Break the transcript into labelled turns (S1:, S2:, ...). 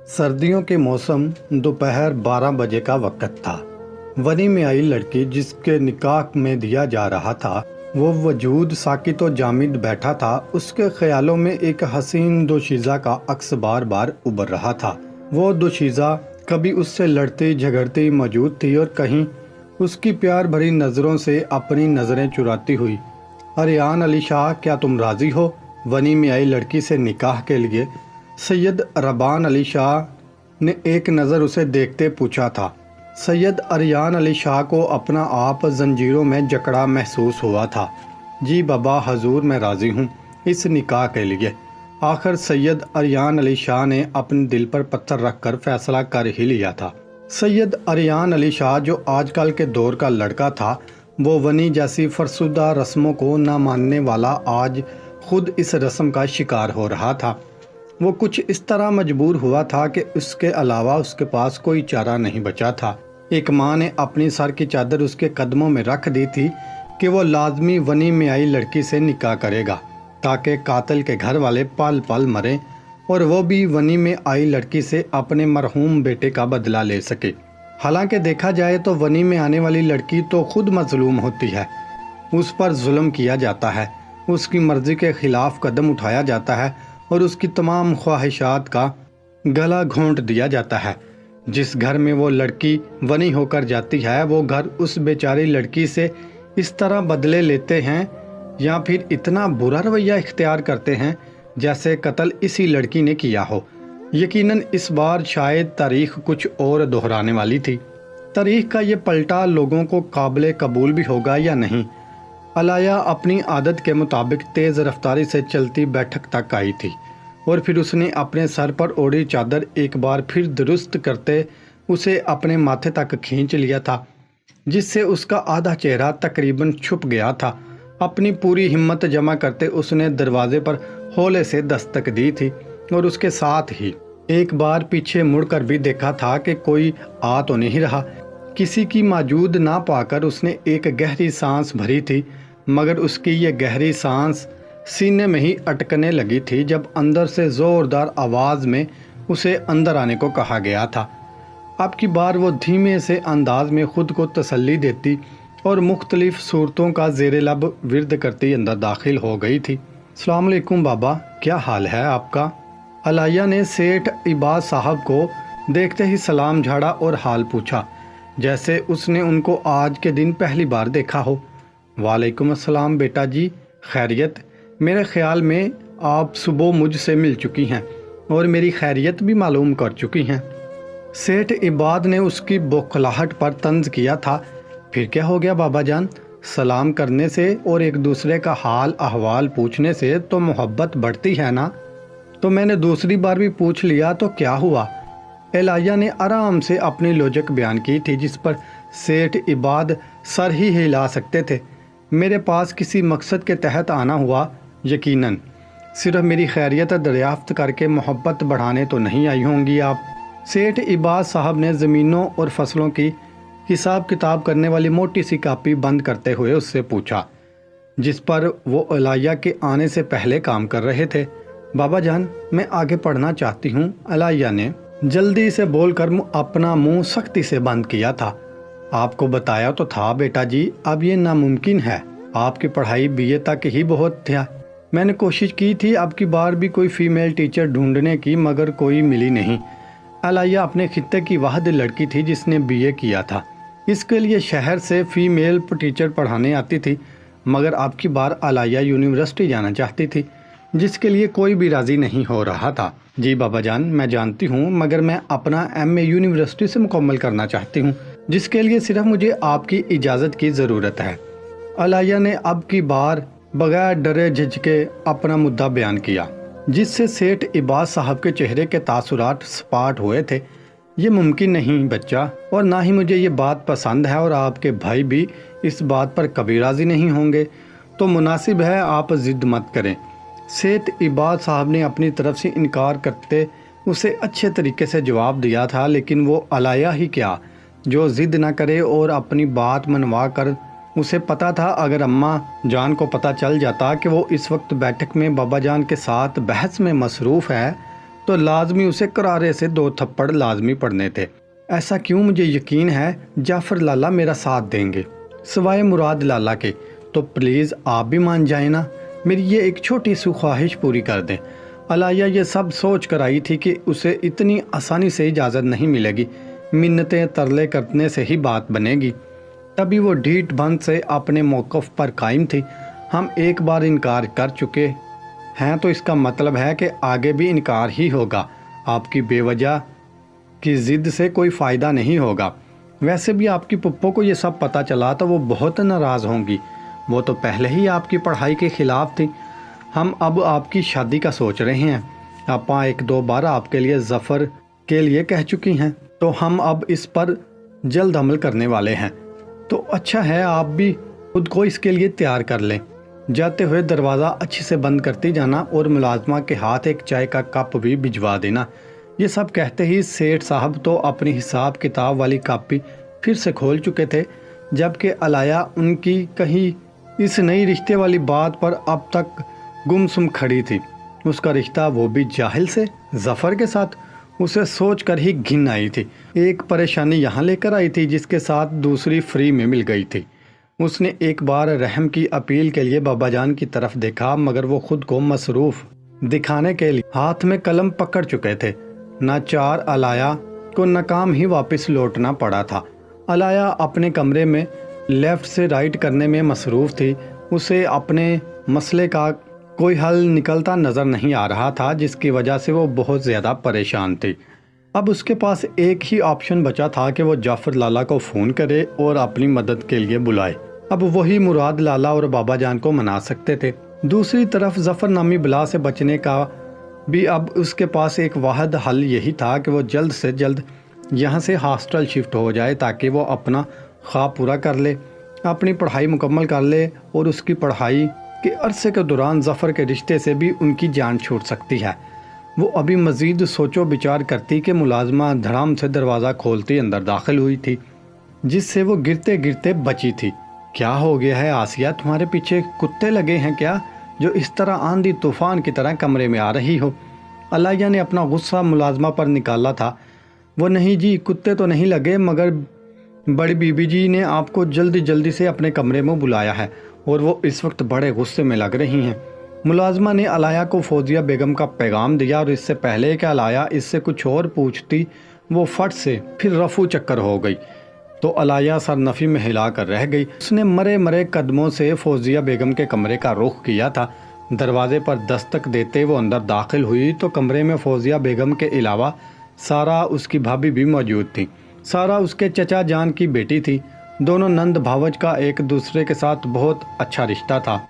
S1: सर्दियों के मौसम दोपहर 12 बजे का वक्त था। वनी में आई लड़की जिसके निकाह में दिया जा रहा था, वो वजूद साकित और जामिद बैठा था। उसके ख्यालों में एक हसीन दोशीज़ा का अक्स बार बार उभर रहा था। वो दोशीज़ा कभी उससे लड़ती झगड़ती मौजूद थी और कहीं उसकी प्यार भरी नज़रों से अपनी नज़रें चुराती हुई। अरियान अली शाह, क्या तुम राज़ी हो वनी में आई लड़की से निकाह के लिए? सैयद रबान अली शाह ने एक नज़र उसे देखते पूछा था। सैयद अरियान अली शाह को अपना आप जंजीरों में जकड़ा महसूस हुआ था। जी बाबा हजूर, मैं राज़ी हूँ इस निकाह के लिए। आखिर सैयद अरियान अली शाह ने अपने दिल पर पत्थर रखकर फैसला कर ही लिया था। सैयद अरियान अली शाह जो आजकल के दौर का लड़का था, वो वनी जैसी फरसुदा रस्मों को न मानने वाला आज खुद इस रस्म का शिकार हो रहा था। वो कुछ इस तरह मजबूर हुआ था कि उसके अलावा उसके पास कोई चारा नहीं बचा था। एक माँ ने अपनी सर की चादर उसके कदमों में रख दी थी कि वो लाजमी वनी में आई लड़की से निकाह करेगा, ताकि कातिल के घर वाले पल पल मरें और वो भी वनी में आई लड़की से अपने मरहूम बेटे का बदला ले सके। हालांकि देखा जाए तो वनी में आने वाली लड़की तो खुद मजलूम होती है, उस पर जुल्म किया जाता है, उसकी मर्जी के खिलाफ कदम उठाया जाता है और उसकी तमाम ख्वाहिशात का गला घोंट दिया जाता है। जिस घर में वो लड़की वनी होकर जाती है, वो घर उस बेचारी लड़की से इस तरह बदले लेते हैं या फिर इतना बुरा रवैया इख्तियार करते हैं जैसे कत्ल इसी लड़की ने किया हो। यकीनन इस बार शायद तारीख कुछ और दोहराने वाली थी। तारीख का ये पलटा लोगों को काबिल कबूल भी होगा या नहीं। अलाया अपनी आदत के मुताबिक तेज़ रफ्तारी से चलती बैठक तक आई थी और फिर उसने अपने सर पर ओढ़ी चादर एक बार फिर दुरुस्त करते उसे अपने माथे तक खींच लिया था, जिससे उसका आधा चेहरा तकरीबन छुप गया था। अपनी पूरी हिम्मत जमा करते उसने दरवाजे पर हौले से दस्तक दी थी और उसके साथ ही एक बार पीछे मुड़कर भी देखा था कि कोई आ तो नहीं रहा। किसी की मौजूद ना पाकर उसने एक गहरी सांस भरी थी, मगर उसकी ये गहरी सांस सीने में ही अटकने लगी थी जब अंदर से ज़ोरदार आवाज़ में उसे अंदर आने को कहा गया था। अब की बार वो धीमे से अंदाज में ख़ुद को तसल्ली देती और मुख्तलिफ सूरतों का ज़ेरे लब विर्द करती अंदर दाखिल हो गई थी। अस्सलाम वालेकुम बाबा, क्या हाल है आपका? अलाया ने सेठ इबाद साहब को देखते ही सलाम झाड़ा और हाल पूछा, जैसे उसने उनको आज के दिन पहली बार देखा हो। वालेकुम अस्सलाम बेटा जी, खैरियत? मेरे ख्याल में आप सुबह मुझसे मिल चुकी हैं और मेरी खैरियत भी मालूम कर चुकी हैं। सेठ इबाद ने उसकी बौखलाहट पर तंज किया था। फिर क्या हो गया बाबा जान? सलाम करने से और एक दूसरे का हाल अहवाल पूछने से तो मोहब्बत बढ़ती है ना। तो मैंने दूसरी बार भी पूछ लिया तो क्या हुआ? एलाया ने आराम से अपनी लॉजिक बयान की थी, जिस पर सेठ इबाद सर ही हिला सकते थे। मेरे पास किसी मकसद के तहत आना हुआ, यकीनन सिर्फ मेरी खैरियत दरियाफ्त करके मोहब्बत बढ़ाने तो नहीं आई होंगी आप? सेठ इबाद साहब ने ज़मीनों और फसलों की हिसाब किताब करने वाली मोटी सी कापी बंद करते हुए उससे पूछा, जिस पर वो अलाया के आने से पहले काम कर रहे थे। बाबा जान, मैं आगे पढ़ना चाहती हूँ, अलाया ने जल्दी से बोलकर अपना मुंह सख्ती से बंद किया था। आपको बताया तो था बेटा जी, अब ये नामुमकिन है। आपकी पढ़ाई बीए तक ही बहुत था। मैंने कोशिश की थी अब की बार भी कोई फीमेल टीचर ढूंढने की, मगर कोई मिली नहीं। अलाया अपने खित्ते की वाहिद लड़की थी जिसने बीए किया था। इसके लिए शहर से फीमेल टीचर पढ़ाने आती थी, मगर अब की बार अलाया यूनिवर्सिटी जाना चाहती थी, जिसके लिए कोई भी राज़ी नहीं हो रहा था। जी बाबा जान, मैं जानती हूँ, मगर मैं अपना एमए यूनिवर्सिटी से मुकम्मल करना चाहती हूँ, जिसके लिए सिर्फ मुझे आपकी इजाज़त की ज़रूरत है। अलाया ने अब की बार बगैर डरे झिझके अपना मुद्दा बयान किया, जिससे सेठ इबाद साहब के चेहरे के तासुरात सपाट हुए थे। ये मुमकिन नहीं बच्चा, और ना ही मुझे ये बात पसंद है और आपके भाई भी इस बात पर कभी राज़ी नहीं होंगे, तो मुनासिब है आप ज़िद मत करें। सेठ इबाद साहब ने अपनी तरफ से इनकार करते उसे अच्छे तरीके से जवाब दिया था, लेकिन वो अलाया ही क्या जो ज़िद ना करे और अपनी बात मनवा कर। उसे पता था अगर अम्मा जान को पता चल जाता कि वो इस वक्त बैठक में बाबा जान के साथ बहस में मसरूफ़ है تو لازمی اسے کرارے سے 2 تھپڑ لازمی پڑنے تھے۔ ایسا کیوں؟ مجھے یقین ہے جعفر لالا میرا ساتھ دیں گے، سوائے مراد لالا کے۔ تو پلیز آپ بھی مان جائیں نا، میری یہ ایک چھوٹی سی خواہش پوری کر دیں۔ علایا یہ سب سوچ کر آئی تھی کہ اسے اتنی آسانی سے اجازت نہیں ملے گی، منتیں ترلے کرنے سے ہی بات بنے گی۔ تبھی وہ ڈھیٹ بند سے اپنے موقف پر قائم تھی۔ ہم ایک بار انکار کر چکے ہیں تو اس کا مطلب ہے کہ آگے بھی انکار ہی ہوگا۔ آپ کی بے وجہ کی ضد سے کوئی فائدہ نہیں ہوگا۔ ویسے بھی آپ کی پپو کو یہ سب پتہ چلا تو وہ بہت ناراض ہوں گی، وہ تو پہلے ہی آپ کی پڑھائی کے خلاف تھی۔ ہم اب آپ کی شادی کا سوچ رہے ہیں، آپا 1-2 بار آپ کے لیے ظفر کے لیے کہہ چکی ہیں، تو ہم اب اس پر جلد عمل کرنے والے ہیں۔ تو اچھا ہے، آپ بھی خود کو اس کے لیے تیار کر لیں۔ جاتے ہوئے دروازہ اچھے سے بند کرتی جانا اور ملازمہ کے ہاتھ ایک چائے کا کپ بھی بھجوا دینا۔ یہ سب کہتے ہی سیٹھ صاحب تو اپنی حساب کتاب والی کاپی پھر سے کھول چکے تھے، جبکہ علایا ان کی کہیں اس نئی رشتے والی بات پر اب تک گمسم کھڑی تھی۔ اس کا رشتہ، وہ بھی جاہل سے، ظفر کے ساتھ، اسے سوچ کر ہی گھن آئی تھی۔ ایک پریشانی یہاں لے کر آئی تھی جس کے ساتھ دوسری فری میں مل گئی تھی۔ اس نے ایک بار رحم کی اپیل کے لیے بابا جان کی طرف دیکھا، مگر وہ خود کو مصروف دکھانے کے لیے ہاتھ میں قلم پکڑ چکے تھے۔ ناچار علایا کو ناکام ہی واپس لوٹنا پڑا تھا۔ علایا اپنے کمرے میں لیفٹ سے رائٹ کرنے میں مصروف تھی۔ اسے اپنے مسئلے کا کوئی حل نکلتا نظر نہیں آ رہا تھا، جس کی وجہ سے وہ بہت زیادہ پریشان تھی۔ اب اس کے پاس ایک ہی آپشن بچا تھا کہ وہ جعفر لالا کو فون کرے اور اپنی مدد کے لیے بلائے۔ اب وہی مراد لالا اور بابا جان کو منا سکتے تھے۔ دوسری طرف ظفر نامی بلا سے بچنے کا بھی اب اس کے پاس ایک واحد حل یہی تھا کہ وہ جلد سے جلد یہاں سے ہاسٹل شفٹ ہو جائے، تاکہ وہ اپنا خواب پورا کر لے، اپنی پڑھائی مکمل کر لے، اور اس کی پڑھائی کے عرصے کے دوران ظفر کے رشتے سے بھی ان کی جان چھوٹ سکتی ہے۔ وہ ابھی مزید سوچ و بچار کرتی کہ ملازمہ دھڑام سے دروازہ کھولتی اندر داخل ہوئی تھی، جس سے وہ گرتے گرتے بچی تھی۔ کیا ہو گیا ہے آسیہ؟ تمہارے پیچھے کتے لگے ہیں کیا، جو اس طرح آندھی طوفان کی طرح کمرے میں آ رہی ہو؟ علایا نے اپنا غصہ ملازمہ پر نکالا تھا۔ وہ نہیں جی، کتے تو نہیں لگے، مگر بڑی بی بی جی نے آپ کو جلدی جلدی سے اپنے کمرے میں بلایا ہے اور وہ اس وقت بڑے غصے میں لگ رہی ہیں۔ ملازمہ نے علایا کو فوزیہ بیگم کا پیغام دیا، اور اس سے پہلے کہ علایا اس سے کچھ اور پوچھتی، وہ فٹ سے پھر رفو چکر ہو گئی تو علایا سر نفی میں ہلا کر رہ گئی۔ اس نے مرے مرے قدموں سے فوزیہ بیگم کے کمرے کا رخ کیا تھا۔ دروازے پر دستک دیتے وہ اندر داخل ہوئی تو کمرے میں فوزیہ بیگم کے علاوہ سارا، اس کی بھابھی بھی موجود تھی۔ سارا اس کے چچا جان کی بیٹی تھی۔ دونوں نند بھاوج کا ایک دوسرے کے ساتھ بہت اچھا رشتہ تھا۔